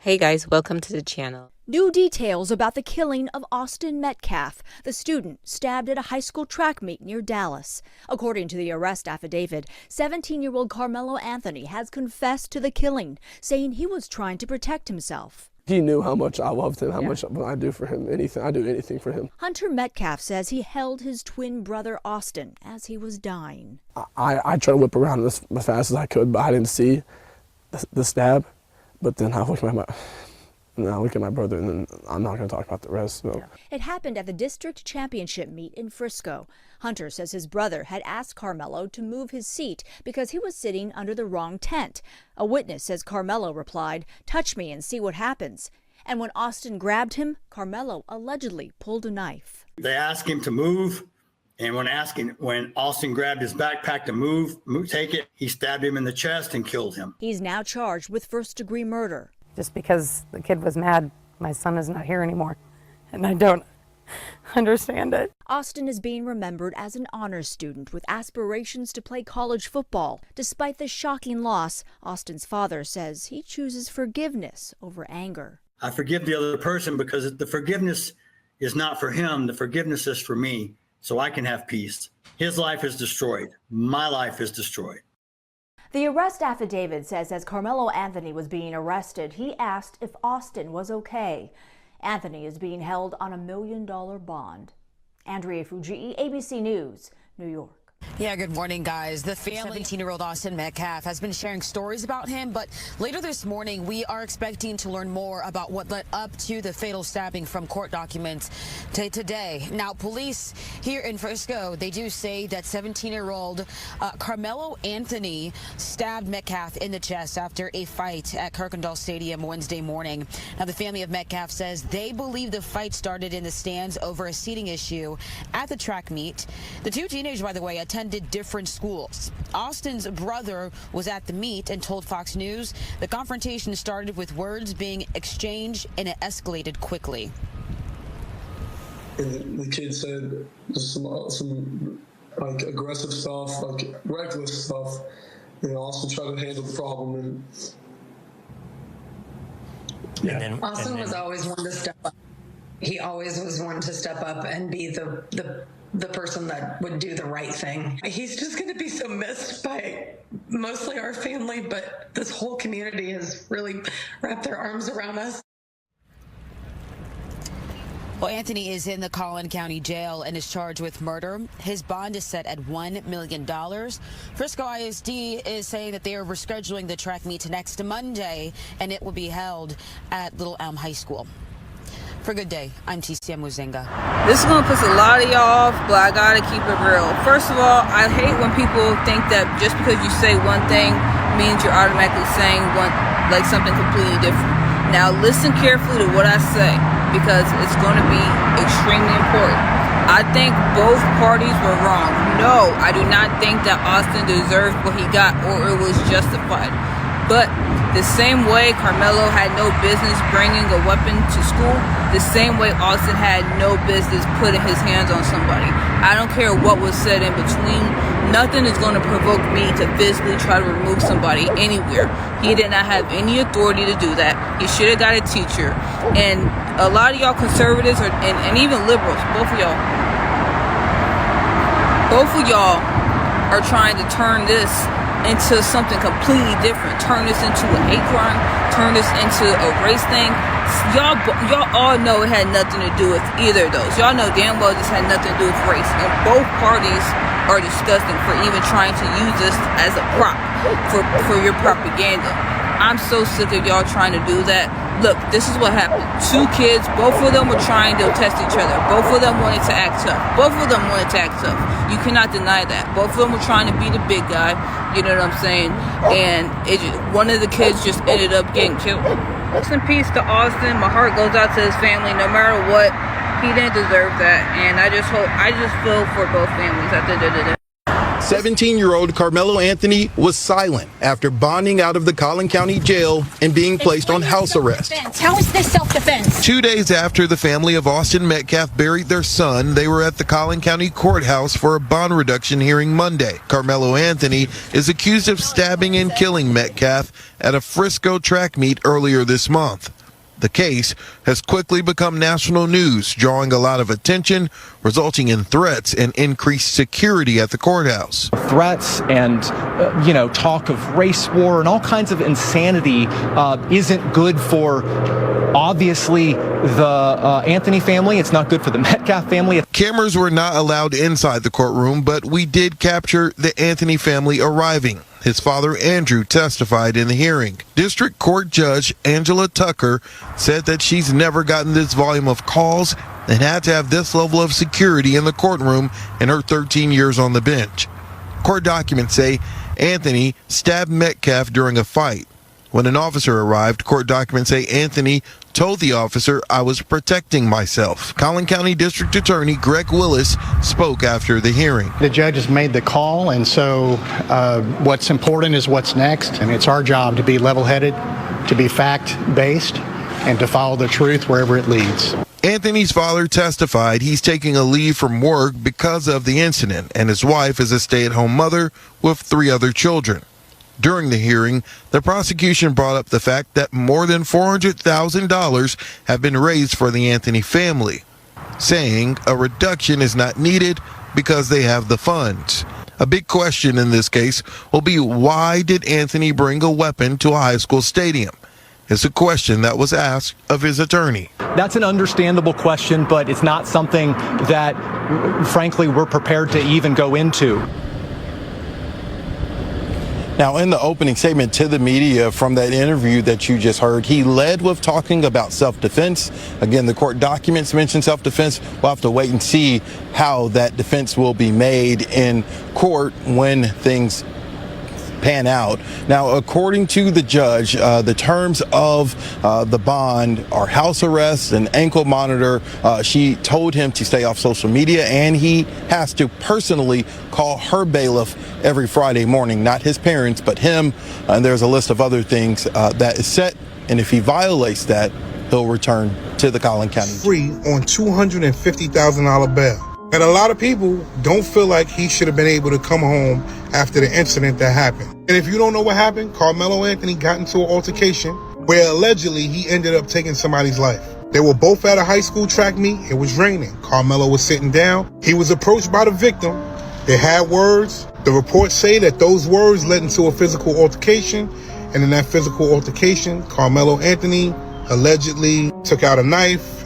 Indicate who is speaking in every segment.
Speaker 1: Hey guys, welcome to the channel.
Speaker 2: New details about the killing of Austin Metcalf, the student stabbed at a high school track meet near Dallas. According to the arrest affidavit, 17-year-old Karmelo Anthony has confessed to the killing, saying he was trying to protect himself.
Speaker 3: He knew how much I loved him, how much I do for him, anything. I do anything for him.
Speaker 2: Hunter Metcalf says he held his twin brother Austin as he was dying.
Speaker 3: I tried to whip around as fast as I could, but I didn't see the stab. But then I look at my brother, and then I'm not going to talk about the rest. So.
Speaker 2: It happened at the district championship meet in Frisco. Hunter says his brother had asked Karmelo to move his seat because he was sitting under the wrong tent. A witness says Karmelo replied, "Touch me and see what happens." And when Austin grabbed him, Karmelo allegedly pulled a knife.
Speaker 4: They asked him to move, and when Austin grabbed his backpack to take it, he stabbed him in the chest and killed him.
Speaker 2: He's now charged with first-degree murder.
Speaker 5: Just because the kid was mad, my son is not here anymore, and I don't understand it.
Speaker 2: Austin is being remembered as an honors student with aspirations to play college football. Despite the shocking loss, Austin's father says he chooses forgiveness over anger.
Speaker 4: I forgive the other person because the forgiveness is not for him. The forgiveness is for me, so I can have peace. His life is destroyed. My life is destroyed.
Speaker 2: The arrest affidavit says as Karmelo Anthony was being arrested, he asked if Austin was okay. Anthony is being held on $1 million bond. Andrea Fujii, ABC News, New York.
Speaker 6: Yeah, good morning, guys. The family 17-year-old Austin Metcalf has been sharing stories about him, but later this morning, we are expecting to learn more about what led up to the fatal stabbing from court documents today. Now, police here in Frisco, they do say that 17-year-old Karmelo Anthony stabbed Metcalf in the chest after a fight at Kirkendall Stadium Wednesday morning. Now, the family of Metcalf says they believe the fight started in the stands over a seating issue at the track meet. The two teenagers, by the way, attended different schools. Austin's brother was at the meet and told Fox News the confrontation started with words being exchanged and it escalated quickly.
Speaker 7: And the kid said some like aggressive stuff, like reckless stuff. And Austin tried to handle the problem.
Speaker 8: Austin was always one to step up. He always was one to step up and be the person that would do the right thing. He's just going to be so missed by mostly our family, but this whole community has really wrapped their arms around us.
Speaker 6: Well, Anthony is in the Collin County Jail and is charged with murder. His bond is set at $1 million. Frisco ISD is saying that they are rescheduling the track meet to next Monday, and it will be held at Little Elm High School. For Good Day, I'm TCM Muzinga.
Speaker 9: This is going to piss a lot of y'all off, but I got to keep it real. First of all, I hate when people think that just because you say one thing means you're automatically saying something completely different. Now, listen carefully to what I say because it's going to be extremely important. I think both parties were wrong. No, I do not think that Austin deserved what he got or it was justified. But the same way Karmelo had no business bringing a weapon to school, the same way Austin had no business putting his hands on somebody. I don't care what was said in between. Nothing is going to provoke me to physically try to remove somebody anywhere. He did not have any authority to do that. He should have got a teacher. And a lot of y'all conservatives and even liberals, both of y'all are trying to turn this into something completely different. Turn this into a hate crime. Turn this into a race thing. Y'all all know it had nothing to do with either of those. Y'all know damn well this had nothing to do with race. And both parties are disgusting for even trying to use this as a prop for your propaganda. I'm so sick of y'all trying to do that. Look, this is what happened. Two kids, both of them were trying to test each other. Both of them wanted to act tough. You cannot deny that. Both of them were trying to be the big guy. You know what I'm saying? And one of the kids just ended up getting killed. Rest in peace to Austin. My heart goes out to his family. No matter what, he didn't deserve that. And I just feel for both families at the end of the day.
Speaker 10: 17-year-old Karmelo Anthony was silent after bonding out of the Collin County Jail and being placed on house arrest.
Speaker 11: How is this self-defense?
Speaker 10: 2 days after the family of Austin Metcalf buried their son, they were at the Collin County Courthouse for a bond reduction hearing Monday. Karmelo Anthony is accused of stabbing and killing Metcalf at a Frisco track meet earlier this month. The case has quickly become national news, drawing a lot of attention, resulting in threats and increased security at the courthouse.
Speaker 12: Threats and, talk of race war and all kinds of insanity isn't good for, obviously, the Anthony family. It's not good for the Metcalf family.
Speaker 10: Cameras were not allowed inside the courtroom, but we did capture the Anthony family arriving. His father, Andrew, testified in the hearing. District Court Judge Angela Tucker said that she's never gotten this volume of calls and had to have this level of security in the courtroom in her 13 years on the bench. Court documents say Anthony stabbed Metcalf during a fight. When an officer arrived, court documents say Anthony told the officer, "I was protecting myself." Collin County District Attorney Greg Willis spoke after the hearing.
Speaker 13: The judge has made the call, and so what's important is what's next. And it's our job to be level-headed, to be fact-based, and to follow the truth wherever it leads.
Speaker 10: Anthony's father testified he's taking a leave from work because of the incident, and his wife is a stay-at-home mother with 3 other children. During the hearing, the prosecution brought up the fact that more than $400,000 have been raised for the Anthony family, saying a reduction is not needed because they have the funds. A big question in this case will be, why did Anthony bring a weapon to a high school stadium? It's a question that was asked of his attorney.
Speaker 12: That's an understandable question, but it's not something that, frankly, we're prepared to even go into.
Speaker 10: Now, in the opening statement to the media from that interview that you just heard, he led with talking about self-defense. Again, the court documents mention self-defense. We'll have to wait and see how that defense will be made in court when things pan out. Now, according to the judge, the terms of the bond are house arrest and ankle monitor. She told him to stay off social media, and he has to personally call her bailiff every Friday morning, not his parents, but him. And there's a list of other things that is set, and if he violates that, he'll return to the Collin County.
Speaker 14: Free on $250,000 bail. And a lot of people don't feel like he should have been able to come home after the incident that happened. And if you don't know what happened, Karmelo Anthony got into an altercation where allegedly he ended up taking somebody's life. They were both at a high school track meet. It was raining. Karmelo was sitting down. He was approached by the victim. They had words. The reports say that those words led into a physical altercation. And in that physical altercation, Karmelo Anthony allegedly took out a knife.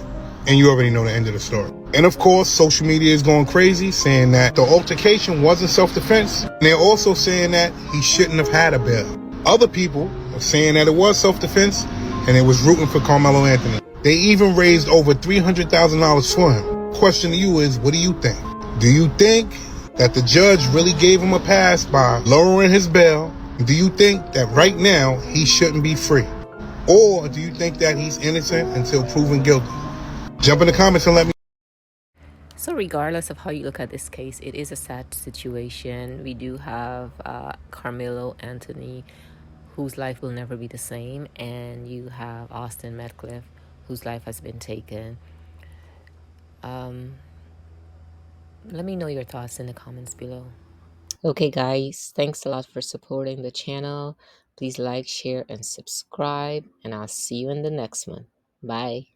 Speaker 14: And you already know the end of the story. And of course, social media is going crazy, saying that the altercation wasn't self-defense. And they're also saying that he shouldn't have had a bail. Other people are saying that it was self-defense and it was rooting for Karmelo Anthony. They even raised over $300,000 for him. Question to you is, what do you think? Do you think that the judge really gave him a pass by lowering his bail? Do you think that right now he shouldn't be free? Or do you think that he's innocent until proven guilty? Jump in the comments and let me.
Speaker 1: So regardless of how you look at this case, it is a sad situation. We do have Karmelo Anthony, whose life will never be the same, and you have Austin Metcalf, whose life has been taken. Let me know your thoughts in the comments below. Okay guys, thanks a lot for supporting the channel. Please like, share, and subscribe, and I'll see you in the next one. Bye.